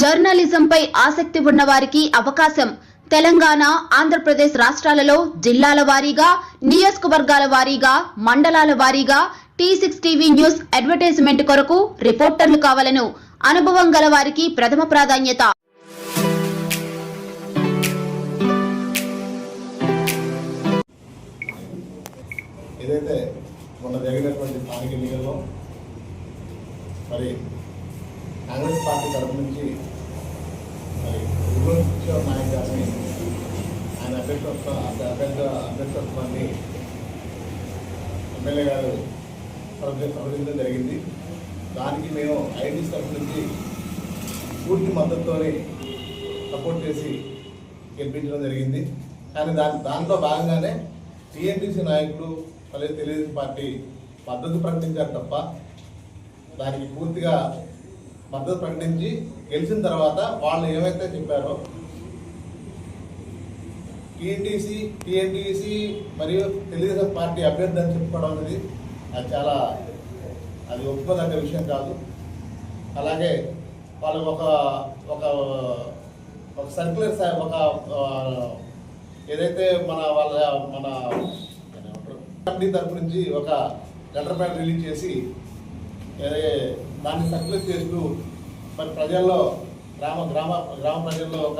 జర్నలిజంపై ఆసక్తి ఉన్న వారికి అవకాశం. తెలంగాణ, ఆంధ్రప్రదేశ్ రాష్ట్రాలలో జిల్లాల వారీగా, నియోజకవర్గాల వారీగా, మండలాల వారీగా T6 టీవీ న్యూస్ అడ్వర్టైజ్మెంట్ కొరకు రిపోర్టర్లు కావాలను. అనుభవం గల వారికి ప్రథమ ప్రాధాన్యత. ఏదైతే మొన్న జరిగినటువంటి స్థానిక ఎన్నికల్లో మరి కాంగ్రెస్ పార్టీ తరఫు నుంచి మరి కిషోర్ నాయక్ గారిని ఆయన అభ్యర్థత్వాన్ని ఎమ్మెల్యే గారు ప్రకటించడం జరిగింది. దానికి మేము ఐడీస్ తరఫు నుంచి పూర్తి మద్దతుతో సపోర్ట్ చేసి గెలిపించడం జరిగింది. కానీ దాంట్లో భాగంగానే టీఎంపీసీ నాయకులు అలాగే తెలుగుదేశం పార్టీ మద్దతు ప్రకటించారు తప్ప దానికి పూర్తిగా మద్దతు ప్రకటించి గెలిచిన తర్వాత వాళ్ళు ఏమైతే చెప్పారో టీఎన్టీసీ మరియు తెలుగుదేశం పార్టీ అభ్యర్థి అని చెప్పుకోవడం అనేది అది ఒప్పుకోదగ్గ విషయం కాదు. అలాగే వాళ్ళు ఒక సర్క్యులర్ ఏదైతే మన కమిటీ తరఫు నుంచి ఒక లెటర్ ప్యాడ్ రిలీజ్ చేసి దాన్ని సర్క్యులేట్ చేస్తూ మరి ప్రజల్లో గ్రామ ప్రజల్లో ఒక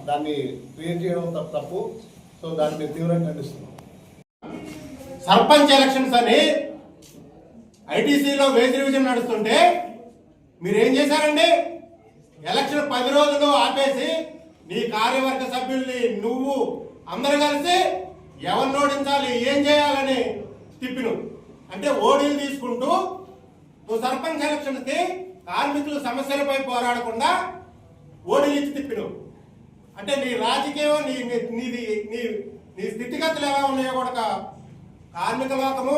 దాన్ని క్రియేట్ చేయడం తప్పు. సో దాన్ని మేము తీవ్రంగా ఖండిస్తున్నాం. సర్పంచ్ ఎలక్షన్స్ అని ఐటీసీలో వేజ్ రివిజన్ నడుస్తుంటే మీరేం చేశారండి? ఎలక్షన్ 10 రోజులు ఆపేసి నీ కార్యవర్గ సభ్యుల్ని నువ్వు అందరూ కలిసి ఎవరిని ఓడించాలి, ఏం చేయాలని తిప్పిను. అంటే ఓడీలు తీసుకుంటూ నువ్వు సర్పంచ్ ఎలక్షన్కి కార్మికుల సమస్యలపై పోరాడకుండా ఓడీలు ఇచ్చి తిప్పిను. అంటే నీ రాజకీయం నీ స్థితిగతులు ఎలా ఉన్నాయో కూడా కార్మిక లోకము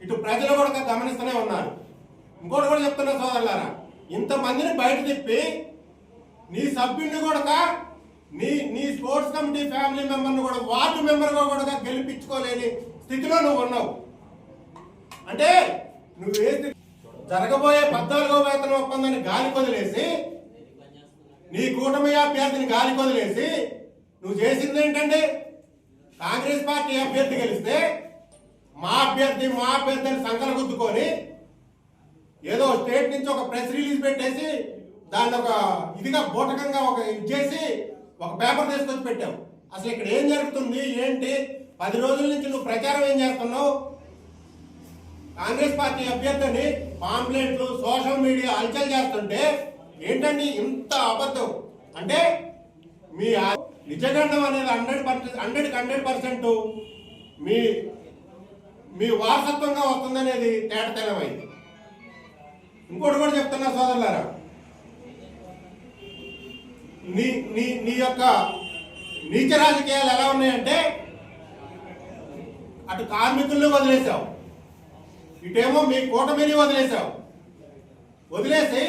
ఇటు ప్రజలు కూడా గమనిస్తూనే ఉన్నారు. ఇంకోటి కూడా చెప్తున్నా సోదరులారా, ఇంతమందిని బయట తిప్పి నీ సభ్యుడిని కూడా నీ స్పోర్ట్స్ కమిటీ ఫ్యామిలీ మెంబర్ని కూడా వార్డు మెంబర్గా కూడా గెలిపించుకోలేని స్థితిలో నువ్వు ఉన్నావు. అంటే నువ్వు జరగబోయే 14వ వేతన ఒప్పందాన్ని గాలి కొదిలేసి నీ కూటమి అభ్యర్థిని గాలి కొదిలేసి నువ్వు చేసింది ఏంటండి? కాంగ్రెస్ పార్టీ అభ్యర్థి గెలిస్తే మా అభ్యర్థి అని సంకల గుద్దుకొని ఏదో స్టేట్ నుంచి ఒక ప్రెస్ రిలీజ్ పెట్టేసి దాన్ని ఒక ఇదిగా బూటకంగా ఇచ్చేసి ఒక పేపర్ తీసుకొచ్చి పెట్టావు. అసలు ఇక్కడ ఏం జరుగుతుంది ఏంటి? 10 రోజుల నుంచి నువ్వు ప్రచారం ఏం చేస్తున్నావు? కాంగ్రెస్ పార్టీ అభ్యర్థిని పాంప్లెట్లు సోషల్ మీడియా హల్చల్ చేస్తుంటే ఏంటండి ఇంత అబద్ధం? అంటే మీ నిజగండం అనేది 100% మీ వారసత్వంగా వస్తుందనేది తేట తెల్లమైంది. ఇంకోటి కూడా చెప్తున్నా సోదరులారా, నీ యొక్క నీచ రాజకీయాలు ఎలా ఉన్నాయంటే అటు కార్మికుల్ని వదిలేసావు, ఇటేమో మీ కూటమిని వదిలేసావు. వదిలేసి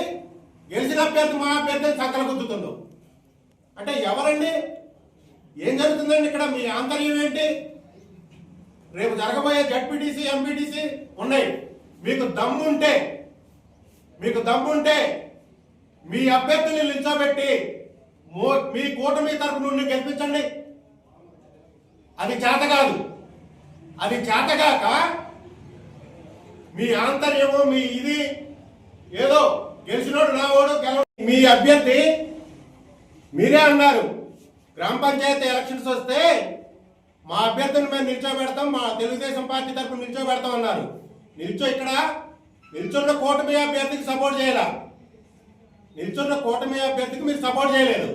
గెలిచిన అభ్యర్థి మా అభ్యర్థిని సంకల గుద్దుతుందో అంటే ఎవరండి? ఏం జరుగుతుందండి ఇక్కడ? మీ ఆంతర్యం ఏంటి? రేపు జరగబోయే జడ్పీటీసీ ఎంపీటీసీ ఉన్నాయి. మీకు దమ్ముంటే మీ అభ్యర్థుల్ని నిల్చోబెట్టి మీ కూటమి తరపు నుండి గెలిపించండి. అది చేత కాదు. అది చేతగాక మీ ఆంతర్యము మీ ఇది ఏదో గెలిచినోడు నా ఓడు మీ అభ్యర్థి మీరే అన్నారు గ్రామ పంచాయతీ ఎలక్షన్స్ వస్తే మా అభ్యర్థిని మేము నిల్చోబెడతాం, మా తెలుగుదేశం పార్టీ తరఫున నిల్చోబెడతాం అన్నారు. నిల్చున్న కూటమి అభ్యర్థికి సపోర్ట్ చేయాల. నిల్చున్న కూటమి అభ్యర్థికి మీరు సపోర్ట్ చేయలేదు.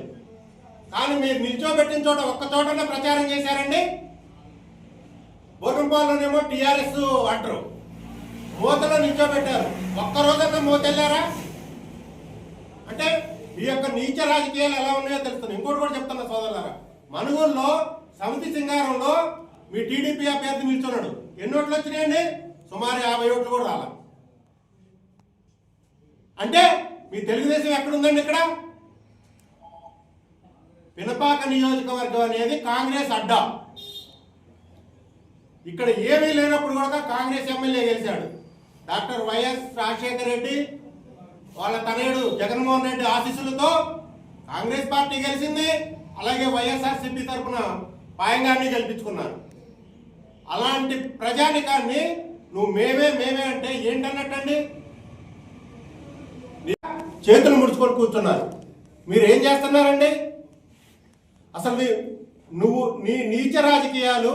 కానీ మీరు నిల్చోబెట్టిన చోట ఒక్క చోటనే ప్రచారం చేశారండి. బోర్గంపాల్లోనేమో టీఆర్ఎస్ అంటారు, మూతలో నిల్చోబెట్టారు. ఒక్కరోజన్నా మూతెళ్ళారా? అంటే మీ యొక్క నీచ రాజకీయాలు ఎలా ఉన్నాయో తెలుస్తుంది. ఇంకోటి కూడా చెప్తున్నా సోదరులారా, మనుగూరులో సమితి సింగారంలో మీ టీడీపీ అభ్యర్థి నిల్చున్నాడు. ఎన్ని ఓట్లు వచ్చినాయండి? సుమారు 50 ఓట్లు కూడా రాలా. అంటే మీ తెలుగుదేశం ఎక్కడుందండి? ఇక్కడ పినపాక నియోజకవర్గం అనేది కాంగ్రెస్ అడ్డా. ఇక్కడ ఏమీ లేనప్పుడు కూడా కాంగ్రెస్ ఎమ్మెల్యే గెలిచాడు. డాక్టర్ వైఎస్ రాజశేఖర రెడ్డి వాళ్ళ తనయుడు జగన్మోహన్ రెడ్డి ఆశీస్సులతో కాంగ్రెస్ పార్టీ గెలిచింది. అలాగే వైఎస్ఆర్సీపీ తరఫున పాయంగాన్ని గెలిపించుకున్నారు. అలాంటి ప్రజానికాన్ని నువ్వు మేమే అంటే ఏంటన్నట్టండి? చేతులు ముడుచుకొని కూర్చున్నారు. మీరు ఏం చేస్తున్నారండి? అసలు నువ్వు నీ నీచ రాజకీయాలు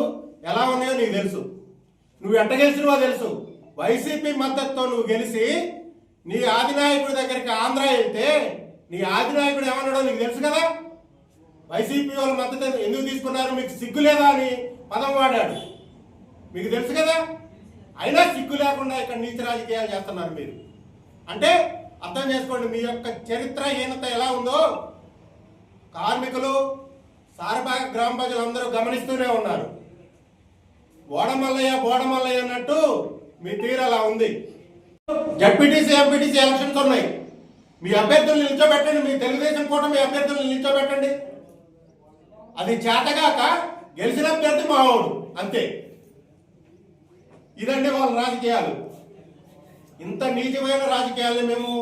ఎలా ఉన్నాయో నీకు తెలుసు. నువ్వు ఎట్ట గెలిచినవో తెలుసు. వైసీపీ మద్దతుతో నువ్వు గెలిచి నీ ఆదినాయకుడి దగ్గరికి ఆంధ్ర వెళ్తే నీ ఆదినాయకుడు ఏమన్నాడో నీకు తెలుసు కదా. వైసీపీ వాళ్ళ మద్దతు ఎందుకు తీసుకున్నారు, మీకు సిగ్గు లేదా అని పదం వాడాడు, మీకు తెలుసు కదా. అయినా సిగ్గు లేకుండా ఇక్కడ నీచ రాజకీయాలు చేస్తున్నారు మీరు. అంటే అర్థం చేసుకోండి మీ యొక్క చరిత్రహీనత ఎలా ఉందో. కార్మికులు, సారబాగ గ్రామ ప్రజలందరూ గమనిస్తూనే ఉన్నారు. బోడమల్లయ్య అన్నట్టు మీ తీరు అలా ఉంది. జడ్పీటీసీ, ఎంపీటీసీ ఎలక్షన్స్ ఉన్నాయి. మీ అభ్యర్థులను నిల్చోబెట్టండి. మీ తెలుగుదేశం కూటమి అభ్యర్థులను నిల్చోబెట్టండి. అది చేతగాక గెలిచిన అభ్యర్థి మావాడు, అంతే. ఇదండి వాళ్ళ రాజకీయాలు. ఇంత నీచమైన రాజకీయాలను మేము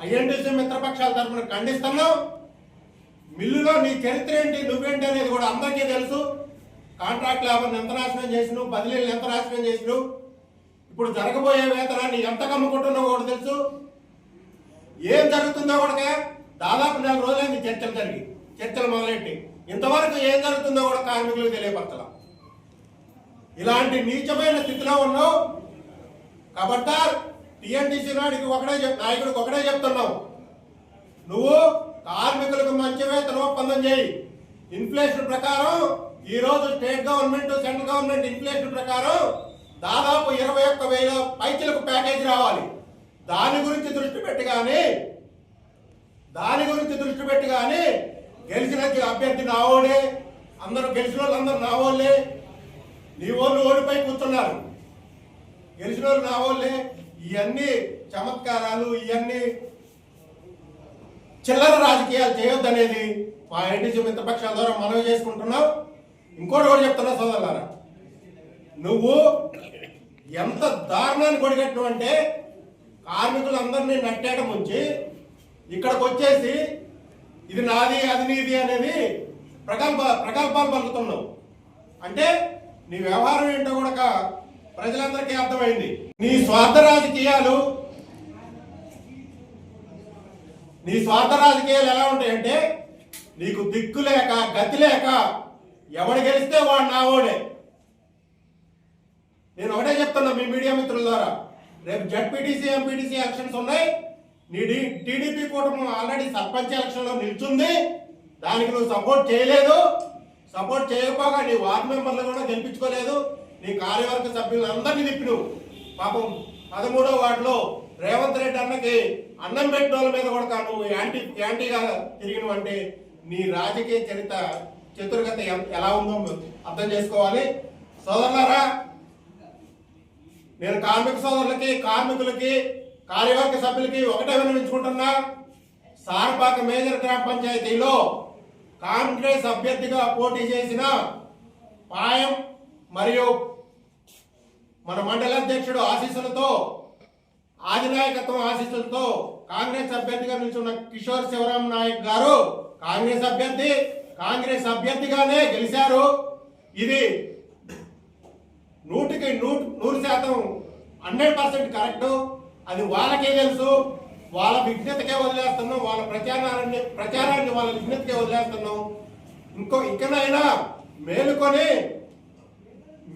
ఐఎన్టీసీ మిత్రపక్షాల తరఫున ఖండిస్తున్నాం. మిల్లులో నీ చరిత్ర ఏంటి, నువ్వేంటి అనేది కూడా అందరికీ తెలుసు. కాంట్రాక్ట్ లేబర్ని ఎంత నాశనం చేసినావు, బదిలీలు ఎంత నాశనం చేసినావు, ఇప్పుడు జరగబోయే వేతనాన్ని ఎంత కమ్ముకుంటున్నావు కూడా తెలుసు. ఏం జరుగుతుందో కూడా దాదాపు 4 రోజులైంది చర్చలు మొదలెట్టి. ఇంతవరకు ఏం జరుగుతుందో కూడా కార్మికులకు తెలియపరచాల. ఇలాంటి నీచమైన స్థితిలో ఉన్నావు. కాబట్టి టీఎన్టీసీ నాయకుడికి ఒకటే చెప్తున్నావు, నువ్వు కార్మికులకు మంచి వేతన ఒప్పందం చేయి. ఇన్ఫ్లేషన్ ప్రకారం ఈ రోజు state government, central government inflation ప్రకారం దాదాపు 21,000 పైచలకు ప్యాకేజీ రావాలి. దాని గురించి దృష్టి పెట్టి కానీ గెలిచిన అభ్యర్థి నావోడే, అందరూ గెలిచిన వాళ్ళందరూ నావోళ్ళే. నీ వాళ్ళు ఓడిపోయి కూర్చున్నారు, గెలిచిన వాళ్ళు నావోళ్ళే. ఇవన్నీ చమత్కారాలు, ఇవన్నీ చిల్లర రాజకీయాలు చేయొద్దనేది మా ఎన్టీసీ మిత్రపక్షాల ద్వారా మనవి చేసుకుంటున్నాం. ఇంకోటి కూడా చెప్తున్నా సోదరులారా, నువ్వు ఎంత దారుణాన్ని కొడిగట్టు అంటే కార్మికులందరినీ నట్టేట ముంచి ఇక్కడికి వచ్చేసి ఇది నాది అది నీది అనేది ప్రగల్భాలు పలుకుతున్నావు. అంటే నీ వ్యవహారం ఏంటో కూడా ప్రజలందరికీ అర్థమైంది. నీ స్వార్థ రాజకీయాలు ఎలా ఉంటాయంటే నీకు దిక్కు లేక గతి లేక ఎవడు గెలిస్తే వాడు నావోడే. నేను ఒకటే చెప్తున్నా మీ మీడియా మిత్రుల ద్వారా, రేపు జడ్పీటీసీ, ఎంపీటీసీ ఎలక్షన్స్ ఉన్నాయి. నీ టీడీపీ కూటమి ఆల్రెడీ సర్పంచ్ ఎలక్షన్ లో నిల్చుంది. దానికి నువ్వు సపోర్ట్ చేయలేదు. సపోర్ట్ చేయకపోగా నీ వార్డు మెంబర్లు కూడా గెలిపించుకోలేదు. నీ కార్యవర్గ సభ్యులందరినీ తిప్పిను. పాపం 13వ వార్డులో రేవంత్ రెడ్డి అన్నకి అన్నం పెట్టిన వాళ్ళ మీద కూడా నువ్వు యాంటీగా తిరిగినవు. అంటే నీ రాజకీయ చతుర్గత ఎలా ఉందో అర్థం చేసుకోవాలి. సోదరులారా, నేను కార్మిక సోదరులకి, కార్మికులకి, కార్యవర్గ సభ్యులకి ఒకటే విన్నవించుకుంటున్నా. సారపాక మేజర్ గ్రామ పంచాయతీలో కాంగ్రెస్ అభ్యర్థిగా పోటీ చేసిన పాయం మరియు మన మండల అధ్యక్షుడు ఆశీస్సులతో, ఆదినాయకత్వం ఆశీస్సులతో కాంగ్రెస్ అభ్యర్థిగా నిల్చున్న కిషోర్ శివరాం నాయక్ గారు కాంగ్రెస్ అభ్యర్థిగానే గెలిచారు. ఇది 100% 100% కరెక్ట్. అది వాళ్ళకే తెలుసు. వాళ్ళ విజ్ఞతకే వదిలేస్తున్నాం, వాళ్ళ ప్రచారాన్ని వాళ్ళ విజ్ఞతకే వదిలేస్తున్నాం. ఇంకనైనా మేలుకొని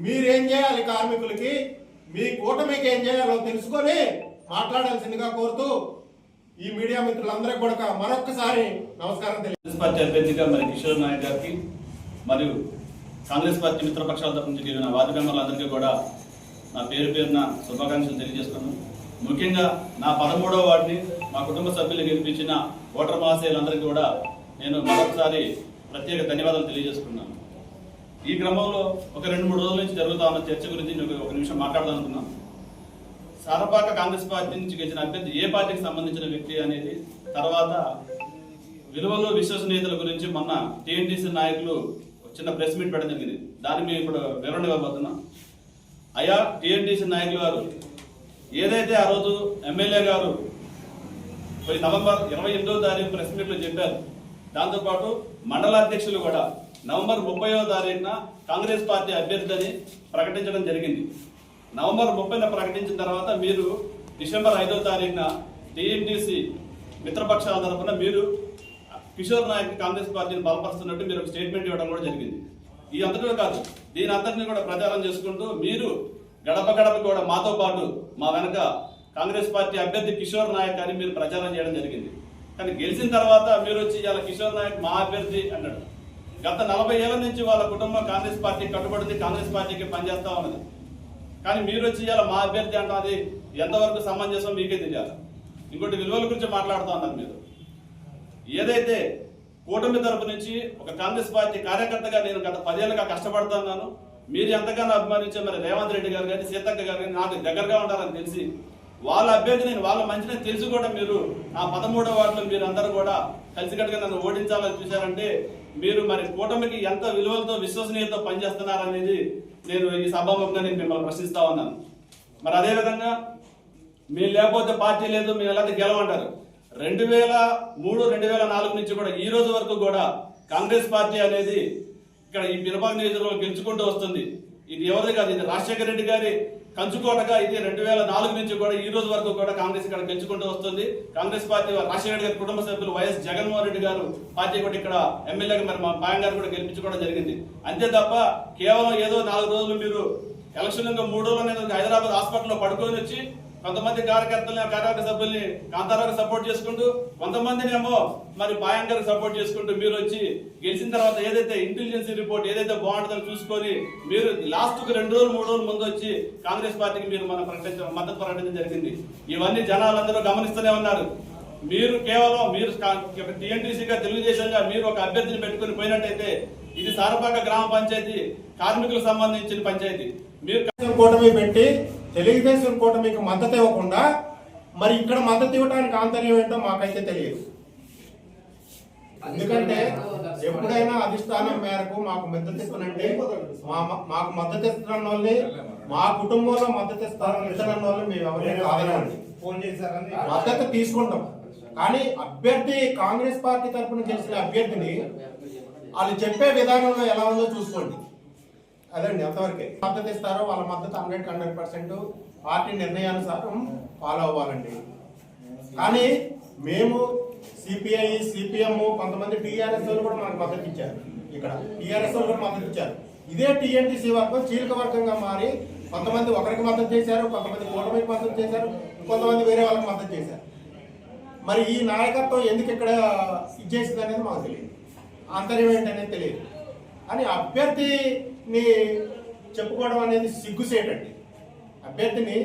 మీరేం చేయాలి, కార్మికులకి మీ కూటమికి ఏం చేయాలో తెలుసుకొని మాట్లాడాల్సిందిగా కోరుతూ ఈ మీడియా మిత్రులందరికీ కూడా మరొక్కసారి నమస్కారం కాంగ్రెస్ పార్టీ అభ్యర్థిగా మరి కిషోర్ నాయక్ గారికి మరియు కాంగ్రెస్ పార్టీ మిత్రపక్షాల తరఫు నుంచి గెలిచిన వార్డు మెంబర్లందరికీ కూడా నా పేరున శుభాకాంక్షలు తెలియజేస్తున్నాను. ముఖ్యంగా నా 13వ వార్డుని మా కుటుంబ సభ్యులు గెలిపించిన ఓటర్ మహాశయులందరికీ కూడా నేను మరొకసారి ప్రత్యేక ధన్యవాదాలు తెలియజేస్తున్నాను. ఈ క్రమంలో ఒక 2-3 రోజుల నుంచి జరుగుతా ఉన్న చర్చ గురించి ఒక నిమిషం మాట్లాడదాం అనుకున్నాను. సారపాక కాంగ్రెస్ పార్టీ నుంచి గెలిచిన అభ్యర్థి ఏ పార్టీకి సంబంధించిన వ్యక్తి అనేది, తర్వాత విలువలు, విశ్వసనీయతల గురించి మొన్న టీఎన్టీసీ నాయకులు చిన్న ప్రెస్ మీట్ పెట్టడం జరిగింది. దాన్ని మేము ఇప్పుడు వివరణ ఇవ్వబోతున్నాం. అయ్యా టీఎన్టీసీ నాయకులు గారు, ఏదైతే ఆ రోజు ఎమ్మెల్యే గారు పోయి నవంబర్ 28వ తారీఖు ప్రెస్ మీట్లో చెప్పారు. దాంతోపాటు మండల అధ్యక్షులు కూడా నవంబర్ 30వ తారీఖున కాంగ్రెస్ పార్టీ అభ్యర్థిని ప్రకటించడం జరిగింది. నవంబర్ 30న ప్రకటించిన తర్వాత మీరు డిసెంబర్ 5వ తారీఖున టీఎంటీసీ మిత్రపక్షాల తరఫున మీరు కిషోర్ నాయక్ కాంగ్రెస్ పార్టీని బలపరుస్తున్నట్టు మీరు ఒక స్టేట్మెంట్ ఇవ్వడం కూడా జరిగింది. ఈ అంతటిలో కాదు, దీని అంతటిని కూడా ప్రచారం చేసుకుంటూ మీరు గడప గడప కూడా మాతో పాటు మా వెనక కాంగ్రెస్ పార్టీ అభ్యర్థి కిషోర్ నాయక్ అని మీరు ప్రచారం చేయడం జరిగింది. కానీ గెలిచిన తర్వాత మీరు వచ్చి ఇలా కిషోర్ నాయక్ మా అభ్యర్థి అన్నాడు. గత 40 ఏళ్ల నుంచి వాళ్ళ కుటుంబం కాంగ్రెస్ పార్టీ కట్టుబడింది, కాంగ్రెస్ పార్టీకి పనిచేస్తా ఉన్నది. కానీ మీరు వచ్చి ఇలా మా అభ్యర్థి అంటే అది ఎంతవరకు సమంజసం మీకే తెలియాలి. ఇంకోటి విలువల గురించి మాట్లాడుతూ ఉన్నారు మీరు. ఏదైతే కూటమి తరపు నుంచి ఒక కాంగ్రెస్ పార్టీ కార్యకర్తగా నేను గత 10 ఏళ్ళుగా కష్టపడుతున్నాను, మీరు ఎంతగానో అభిమానించే మరి రేవంత్ రెడ్డి గారు కానీ సీతక్క గారు కానీ నాకు దగ్గరగా ఉంటారని తెలిసి వాళ్ళ అభ్యర్థి నేను వాళ్ళ మంచిని తెలిసి కూడా మీరు ఆ 13వ వార్డులో మీరు అందరూ కూడా కలిసికట్టుగా నన్ను ఓడించాలని చూశారంటే మీరు మరి కూటమికి ఎంత విలువలతో విశ్వసనీయతతో పనిచేస్తున్నారనేది నేను ఈ సభాముఖంగా నేను మిమ్మల్ని ప్రశ్నిస్తా ఉన్నాను. మరి అదేవిధంగా మీరు లేకపోతే పార్టీ లేదు, మీరు ఎలాంటి గెలవంటారు. 2003, 2004 నుంచి కూడా ఈ రోజు వరకు కూడా కాంగ్రెస్ పార్టీ అనేది ఇక్కడ ఈ పినపాక నియోజకవర్గంలో గెలుచుకుంటూ వస్తుంది. ఇది ఎవరిది కాదు, ఇది రాజశేఖర రెడ్డి గారి కంచుకోటగా ఇది 2004 నుంచి కూడా ఈ రోజు వరకు కూడా కాంగ్రెస్ ఇక్కడ గెలుచుకుంటూ వస్తుంది. కాంగ్రెస్ పార్టీ రాజశేఖర రెడ్డి గారి కుటుంబ సభ్యులు వైఎస్ జగన్మోహన్ రెడ్డి గారు పార్టీ కూడా ఇక్కడ ఎమ్మెల్యేగా మరి మా పాయం గారు కూడా గెలిపించుకోవడం జరిగింది. అంతే తప్ప కేవలం ఏదో 4 రోజులు మీరు ఎలక్షన్ 3 రోజులు అనేది హైదరాబాద్ హాస్పిటల్లో పడుకొని వచ్చి కొంతమంది కార్యకర్తలని కార్యవర్గ సభ్యుల్ని కాంతారావుకి సపోర్ట్ చేసుకుంటూ కొంతమందినేమో మరి పాయం గారికి సపోర్ట్ చేసుకుంటూ మీరు వచ్చి గెలిచిన తర్వాత ఏదైతే ఇంటెలిజెన్స్ రిపోర్ట్ ఏదైతే బాగుంటుందని చూసుకొని మీరు లాస్ట్ 2 రోజులు 3 రోజుల ముందు వచ్చి కాంగ్రెస్ పార్టీకి మీరు మద్దతు ప్రకటించడం జరిగింది. ఇవన్నీ జనాలందరూ గమనిస్తూనే ఉన్నారు. మీరు కేవలం మీరు టీఎన్టీసీగా తెలుగుదేశంగా మీరు ఒక అభ్యర్థిని పెట్టుకుని పోయినట్టయితే ఇది సారపాక గ్రామ పంచాయతీ కార్మికులకు సంబంధించిన పంచాయతీ. మీరు కూటమి పెట్టి తెలుగుదేశం కూటమికి మద్దతు ఇవ్వకుండా మరి ఇక్కడ మద్దతు ఇవ్వడానికి ఆంతర్యం ఏంటో మాకైతే తెలియదు. ఎందుకంటే ఎప్పుడైనా అధిష్టానం మేరకు మాకు మద్దతు ఇస్తానంటే మాకు మద్దతు ఇస్తున్న వాళ్ళని మా కుటుంబంలో మద్దతు ఇస్తున్న వాళ్ళని మేము ఎవరైనా ఆదరండి మద్దతు తీసుకుంటాం. కానీ అభ్యర్థి కాంగ్రెస్ పార్టీ తరఫున గెలిచిన అభ్యర్థిని వాళ్ళు చెప్పే విధానంలో ఎలా ఉందో చూసుకోండి. అదండి అంతవరకే. మద్దతు ఇస్తారో వాళ్ళ మద్దతు 100% పార్టీ నిర్ణయానుసారం ఫాలో అవ్వాలండి. కానీ మేము సిపిఐ సిపిఎం కొంతమంది టీఆర్ఎస్ వాళ్ళు కూడా మనకు మద్దతు ఇచ్చారు. ఇక్కడ టీఆర్ఎస్ వాళ్ళు కూడా మద్దతు ఇచ్చారు. ఇదే టీఎన్టీసీ వర్గం చీలిక వర్గంగా మారి కొంతమంది ఒకరికి మద్దతు చేశారు, కొంతమంది కూటమికి మద్దతు చేశారు, కొంతమంది వేరే వాళ్ళకి మద్దతు చేశారు. మరి ఈ నాయకత్వం ఎందుకు ఇక్కడ ఇచ్చేసింది అనేది మాకు తెలియదు, ఆంతర్యం ఏంటనేది తెలియదు. అని అభ్యర్థిని చెప్పుకోవడం అనేది సిగ్గుసేటండి. అభ్యర్థిని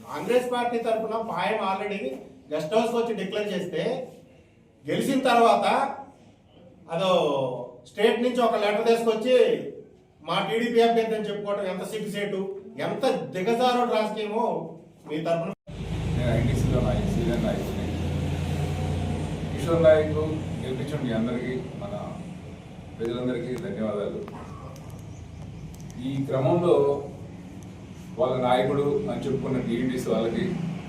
కాంగ్రెస్ పార్టీ తరఫున పాయం ఆల్రెడీ గెస్ట్ హౌస్కి వచ్చి డిక్లేర్ చేస్తే గెలిచిన తర్వాత అదో స్టేట్ నుంచి ఒక లెటర్ తీసుకొచ్చి మా టీడీపీ అభ్యర్థి అని చెప్పుకోవడం ఎంత సిగ్గుసేటు, ఎంత దిగజారు రాజకీయమో మీ తరఫున. కిషోర్ నాయక్ గెలిపించిన మీ అందరికీ మన ప్రజలందరికీ ధన్యవాదాలు. ఈ క్రమంలో వాళ్ళ నాయకుడు అని చెప్పుకున్న టీడీసీ వాళ్ళకి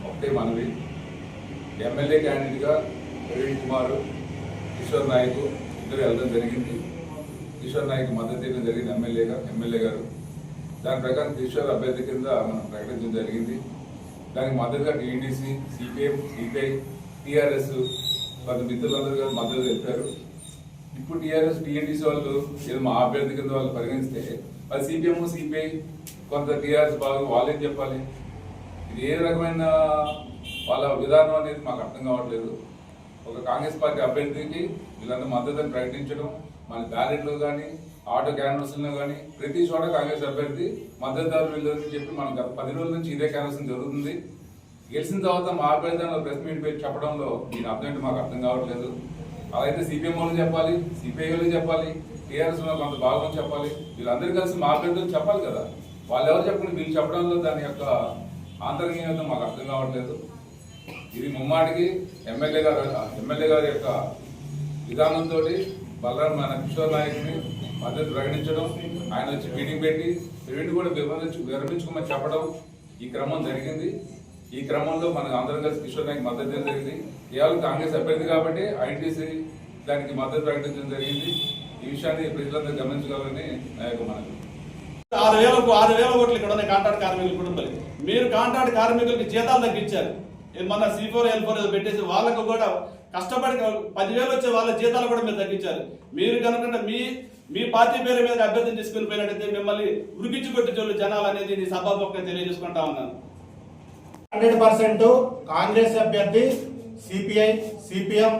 ఒకటే మనవి, ఎమ్మెల్యే క్యాండిడేట్గా ప్రవీణ్ కుమార్, కిషోర్ నాయక్ ఇద్దరు వెళ్ళడం జరిగింది. కిషోర్ నాయక్ మద్దతు ఇవ్వడం జరిగింది ఎమ్మెల్యే గారు. దాని ప్రకారం కిషోర్ అభ్యర్థి కింద మనం ప్రకటించడం జరిగింది. దానికి మద్దతుగా టీడీసీ, సిపిఎం, సిపిఐ, టీఆర్ఎస్ కొంత మిత్రులందరూ గారు మద్దతు తెలిపారు. ఇప్పుడు టీఆర్ఎస్ టీఎన్టీసీ వాళ్ళు ఏదో మా అభ్యర్థి కింద వాళ్ళు పరిగణిస్తే అది సిపిఎం సిపిఐ కొంత టీఆర్ఎస్ బాగా వాళ్ళేం చెప్పాలి. ఇది ఏ రకమైన వాళ్ళ విధానం అనేది మాకు అర్థం కావట్లేదు. ఒక కాంగ్రెస్ పార్టీ అభ్యర్థికి వీళ్ళంతా మద్దతుని ప్రకటించడం, మన బ్యాలెట్లో కానీ ఆటో క్యాన్వస్లో కానీ ప్రతి చోట కాంగ్రెస్ అభ్యర్థి మద్దతుదారులు వీళ్ళని చెప్పి మనం గత 10 రోజుల నుంచి ఇదే క్యాన్వసింగ్ జరుగుతుంది. గెలిచిన తర్వాత మా అభ్యర్థి ప్రెస్ మీట్ పెట్టి చెప్పడంలో దీని అర్థం ఏంటి మాకు అర్థం కావట్లేదు. అలాగే సిపిఎం వాళ్ళు చెప్పాలి, సిపిఐ వాళ్ళు చెప్పాలి, టీఆర్ఎస్ కొంత భాగం చెప్పాలి. వీళ్ళందరూ కలిసి మా అభ్యర్థులు చెప్పాలి కదా. వాళ్ళు ఎవరు చెప్పండి, వీళ్ళు చెప్పడంలో దాని యొక్క ఆంతర్యం మాకు అర్థం కావట్లేదు. ఇది ముమ్మాటికి ఎమ్మెల్యే గారి యొక్క విధానంతో బలరాం మన కిషోర్ నాయక్ని మద్దతు ప్రకటించడం, ఆయన వచ్చి మీటింగ్ పెట్టి ప్రవీణ్ కూడా విరమించుకోమని చెప్పడం ఈ క్రమం జరిగింది. ఈ క్రమంలో మనకు అందరం కలిసి కిషోర్ నాయక్ మద్దతు ఇవ్వడం జరిగింది. కేవలం కాంగ్రెస్ అభ్యర్థి కాబట్టి ఐటీసీ దానికి మద్దతు ప్రకటించడం జరిగింది. ఈ విషయాన్ని ప్రజలందరూ గమనించగలరని నా యొక్క మనవి. 6,000 కోట్లు ఇక్కడ ఉన్న కాంట్రాక్ట్ కార్మికులు కుటుంబాలు. మీరు కాంట్రాక్ట్ కార్మికులకి జీతాలు తగ్గించారు. మన C4 L4 పెట్టేసి వాళ్ళకు కూడా కష్టపడి 10,000 వచ్చే వాళ్ళ జీతాలు కూడా మీరు తగ్గించారు. మీరు కనుక మీ పార్టీ పేరు మీద అభ్యర్థిని తీసుకుని పోయినట్టయితే మిమ్మల్ని ఉరికించి కొట్టించోళ్ళు జనాలు అనేది సభాపక్షంగా తెలియజేసుకుంటా ఉన్నాను. 100% కాంగ్రెస్ అభ్యర్థి సిపిఐ, సిపిఎం,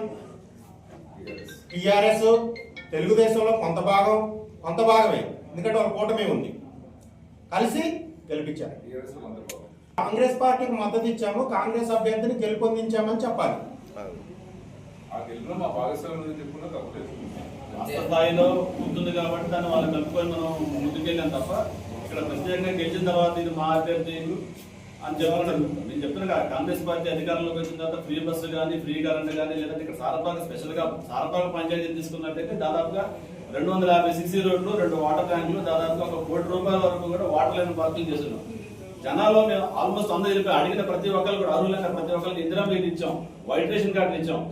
టిఆర్ఎస్, తెలుగుదేశంలో కొంత భాగమే, ఎందుకంటే వాళ్ళ కూటమి ఉంది, కలిసి గెలిపించారు. కాంగ్రెస్ పార్టీకి మద్దతు ఇచ్చాము, కాంగ్రెస్ అభ్యర్థిని గెలుపొందించామని చెప్పాలి. ఆ గెలుపులో మా భాగస్వామ్యం చెప్పుకున్నా తప్పలేదు. రాష్ట్ర స్థాయిలో ఉంటుంది కాబట్టి దాన్ని వాళ్ళు కలుపుకొని మనం ముందుకెళ్ళాం తప్ప ఇక్కడ ప్రత్యేకంగా గెలిచిన తర్వాత ఇది మా అభ్యర్థి అని చెప్పడం నేను చెప్తున్నా. కాంగ్రెస్ పార్టీ అధికారంలోకి వచ్చిన తర్వాత ఫ్రీ బస్సు కానీ, ఫ్రీ కరెంట్ కానీ, లేదంటే ఇక్కడ సారపాక స్పెషల్గా సారపాక పంచాయతీ తీసుకున్నట్టయితే దాదాపుగా 250 సిసి రోడ్లు, 2 వాటర్ ట్యాంకులు, దాదాపుగా ₹1 కోటి వరకు కూడా వాటర్ లైన్ పార్కింగ్ చేస్తున్నాం. జనాల్లో మేము ఆల్మోస్ట్ 100 వెళ్ళిపోయి అడిగిన ప్రతి ఒక్కరు కూడా అర్హులైన ప్రతి ఒక్కరికి ఇందిరా మిల్ ఇచ్చాం, వైట్ రేషన్ కార్డులు ఇచ్చాం.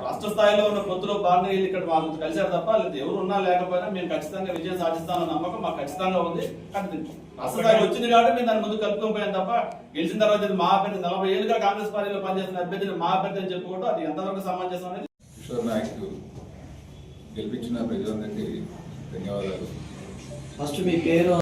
రాష్ట్ర స్థాయిలో ఉన్న పొత్తులో భాగంగా ఇక్కడ వాళ్ళు కలిసారు తప్ప లేదా ఎవరు ఉన్నా లేకపోయినా మేము ఖచ్చితంగా విజయం సాధిస్తామన్న నమ్మకం మాకు ఖచ్చితంగా ఉంది. రాష్ట్ర స్థాయిలో వచ్చింది కాబట్టి మేము దాని ముందు కలుపుకోపోయాం తప్ప గెలిచిన తర్వాత మా అభ్యర్థి 40 ఏళ్ళుగా కాంగ్రెస్ పార్టీలో పనిచేస్తున్న అభ్యర్థిని మా అభ్యర్థి అని చెప్పుకోవడం అది ఎంతవరకు సమంజసం అనేది. కిషోర్ నాయక్ గెలిపించిన ప్రజలందరికీ ధన్యవాదాలు. ఫస్ట్ మీ పేరు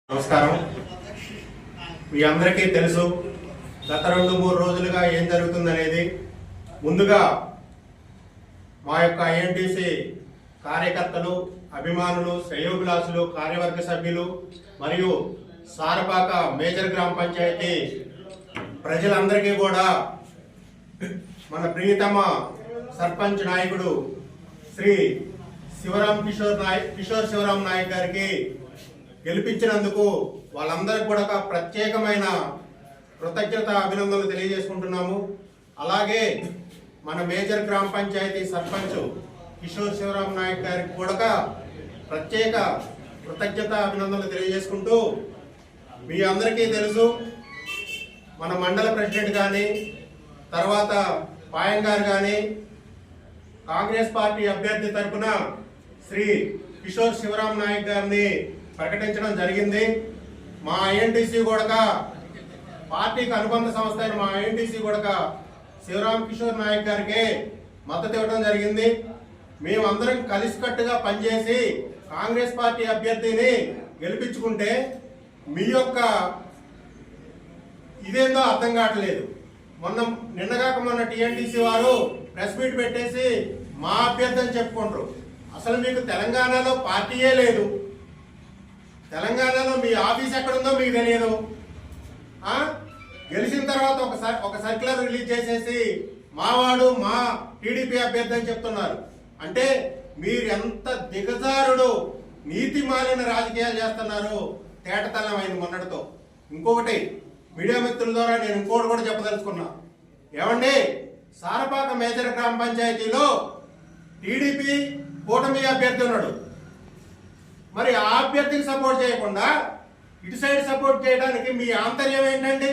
నమస్కారం. మీ అందరికీ తెలుసు గత 2-3 రోజులుగా ఏం జరుగుతుందనేది. ముందుగా మా యొక్క ఐఎన్టీసీ కార్యకర్తలు, అభిమానులు, శ్రేయోభిలాషులు, కార్యవర్గ సభ్యులు మరియు సారపాక మేజర్ గ్రామ పంచాయతీ ప్రజలందరికీ కూడా మన ప్రియతమ సర్పంచ్ నాయకుడు శ్రీ కిషోర్ శివరాం నాయక్ గారికి గెలిపించినందుకు వాళ్ళందరికీ కూడా ఒక ప్రత్యేకమైన కృతజ్ఞత అభినందనలు తెలియజేసుకుంటున్నాము. అలాగే మన మేజర్ గ్రామ పంచాయతీ సర్పంచ్ కిషోర్ శివరాం నాయక్ గారికి కూడా ప్రత్యేక కృతజ్ఞత అభినందనలు తెలియజేసుకుంటూ, మీ అందరికీ తెలుసు మన మండల ప్రెసిడెంట్ కానీ, తర్వాత పాయం గారు కానీ కాంగ్రెస్ పార్టీ అభ్యర్థి తరఫున శ్రీ కిషోర్ శివరాం నాయక్ గారిని ప్రకటించడం జరిగింది. మా ఐఎన్టీసీ కూడా పార్టీకి అనుబంధ సంస్థ అయిన మా ఐఎన్టీసీ కూడా శివరాం కిషోర్ నాయక్ గారికి మద్దతు ఇవ్వడం జరిగింది. మేమందరం కలిసికట్టుగా పనిచేసి కాంగ్రెస్ పార్టీ అభ్యర్థిని గెలిపించుకుంటే మీ యొక్క ఇదేందో అర్థం కావట్లేదు. నిన్నగాక టీఎన్టీసీ వారు ప్రెస్ మీట్ పెట్టేసి మా అభ్యర్థి అని చెప్పుకుంటారు. అసలు మీకు తెలంగాణలో పార్టీయే లేదు. తెలంగాణలో మీ ఆఫీస్ ఎక్కడుందో మీకు తెలియదు. గెలిచిన తర్వాత ఒక సర్క్యులర్ రిలీజ్ చేసేసి మావాడు మా టీడీపీ అభ్యర్థి అని చెప్తున్నారు. అంటే మీరు ఎంత దిగజారుడు నీతి మాలిన రాజకీయాలు చేస్తున్నారు. తేటతల్లమైంది మొన్నటితో. ఇంకొకటి మీడియా మిత్రుల ద్వారా నేను ఇంకోటి కూడా చెప్పదలుచుకున్నా. ఏమండి, సారపాక మేజర్ గ్రామ పంచాయతీలో టీడీపీ కూటమి అభ్యర్థి ఉన్నాడు. మరి ఆ అభ్యర్థికి సపోర్ట్ చేయకుండా ఇటు సైడ్ సపోర్ట్ చేయడానికి మీ ఆంతర్యం ఏంటండి?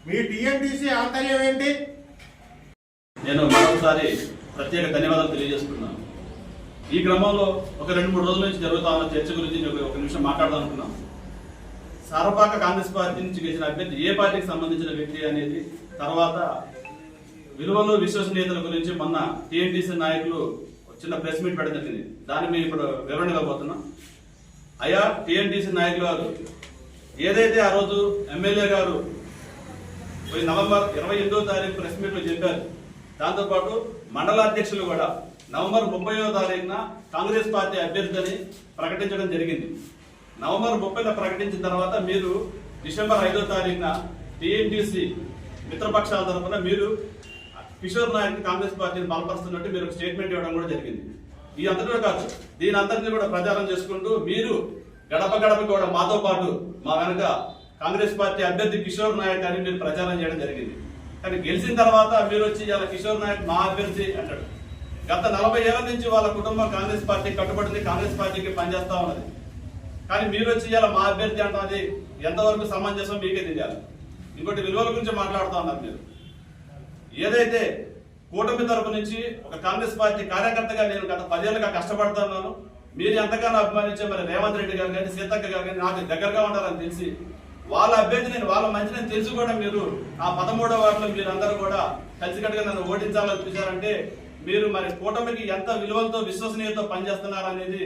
మీ టీఎన్టీసీ ఆంతర్యం ఏంటి? నేను మరొకసారి ప్రత్యేక ధన్యవాదాలు తెలియజేస్తున్నాను. ఈ క్రమంలో ఒక 2-3 రోజుల నుంచి జరుగుతా ఉన్న చర్చ గురించి ఒక నిమిషం మాట్లాడదాం అనుకున్నాం. సారపాక కాంగ్రెస్ పార్టీ నుంచి గెలిచిన అభ్యర్థి ఏ పార్టీకి సంబంధించిన వ్యక్తి అనేది, తర్వాత విలువలు విశ్వసనీయతల గురించి మొన్న టీఎన్టీసీ నాయకులు చిన్న ప్రెస్ మీట్ పెట్టడం జరిగింది. దాన్ని మేము ఇప్పుడు వివరణ ఇవ్వబోతున్నాం. అయ్యా టీఎన్టీసీ నాయకులు గారు, ఏదైతే ఆ రోజు ఎమ్మెల్యే గారు నవంబర్ 28వ తారీఖు ప్రెస్ మీట్ లో చెప్పారు, దాంతోపాటు మండలాధ్యక్షులు కూడా నవంబర్ 30వ తారీఖున కాంగ్రెస్ పార్టీ అభ్యర్థిని ప్రకటించడం జరిగింది. నవంబర్ 30న ప్రకటించిన తర్వాత మీరు డిసెంబర్ 5వ తారీఖున టీఎన్టీసీ మిత్రపక్షాల తరఫున మీరు కిషోర్ నాయక్ కాంగ్రెస్ పార్టీని బలపరుస్తున్నట్టు మీరు ఒక స్టేట్మెంట్ ఇవ్వడం కూడా జరిగింది. ఈ అంతటిలో కాదు, దీని అందరినీ కూడా ప్రచారం చేసుకుంటూ మీరు గడప గడప కూడా మాతో పాటు మా వెనక కాంగ్రెస్ పార్టీ అభ్యర్థి కిషోర్ నాయక్ అని మీరు ప్రచారం చేయడం జరిగింది. కానీ గెలిచిన తర్వాత మీరు వచ్చి ఇలా కిషోర్ నాయక్ మా అభ్యర్థి అంటాడు. గత 40 ఏళ్ల నుంచి వాళ్ళ కుటుంబం కాంగ్రెస్ పార్టీ కట్టుబడింది, కాంగ్రెస్ పార్టీకి పనిచేస్తా ఉన్నది. కానీ మీరు వచ్చి ఇలా మా అభ్యర్థి అంటే అది ఎంతవరకు సమంజసం మీకే తెలియాలి. ఇంకోటి విలువల గురించి మాట్లాడుతూ ఉన్నారు మీరు. ఏదైతే కూటమి తరపు నుంచి ఒక కాంగ్రెస్ పార్టీ కార్యకర్తగా నేను గత 10 ఏళ్ళుగా కష్టపడుతున్నాను, మీరు ఎంతగానో అభిమానించే మరి రేవంత్ రెడ్డి గారు కానీ సీతక్క గారు కానీ నాకు దగ్గరగా ఉండాలని తెలిసి వాళ్ళ అభ్యర్థి నేను వాళ్ళ మంచిని తెలిసి కూడా మీరు ఆ 13వ వార్డులో మీరు అందరూ కూడా కలిసికట్టుగా నన్ను ఓడించాలని చూశారంటే మీరు మరి కూటమికి ఎంత విలువలతో విశ్వసనీయతతో పనిచేస్తున్నారు అనేది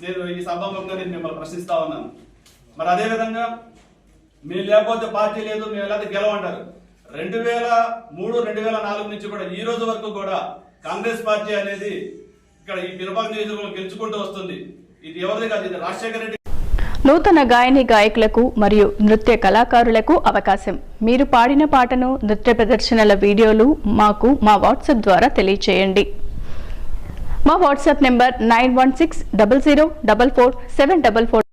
నేను ఈ సభాముఖంగా నేను మిమ్మల్ని ప్రశ్నిస్తా ఉన్నాను. మరి అదే విధంగా మీరు లేకపోతే పార్టీ లేదు, మేము లేకపోతే గెలవంటారు. 2003, 2004 నుంచి కూడా ఈ రోజు వరకు కూడా కాంగ్రెస్ పార్టీ అనేది ఇక్కడ ఈ పినపాక నియోజకవర్గంలో గెలుచుకుంటూ వస్తుంది. ఇది ఎవరిది కాదు, ఇది రాజశేఖర రెడ్డి. నూతన గాయని గాయకులకు మరియు నృత్య కళాకారులకు అవకాశం. మీరు పాడిన పాటను నృత్య ప్రదర్శనల వీడియోలు మాకు మా వాట్సాప్ ద్వారా తెలియచేయండి. మా వాట్సాప్ నెంబర్ 9160044744.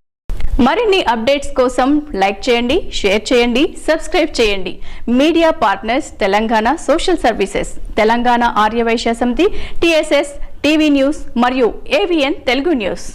మరిన్ని అప్డేట్స్ కోసం లైక్ చేయండి, షేర్ చేయండి, సబ్స్క్రైబ్ చేయండి. Media partners Telangana social services, Telangana Aryavaishya Samithi, TSS, TV news మరియు AVN తెలుగు న్యూస్.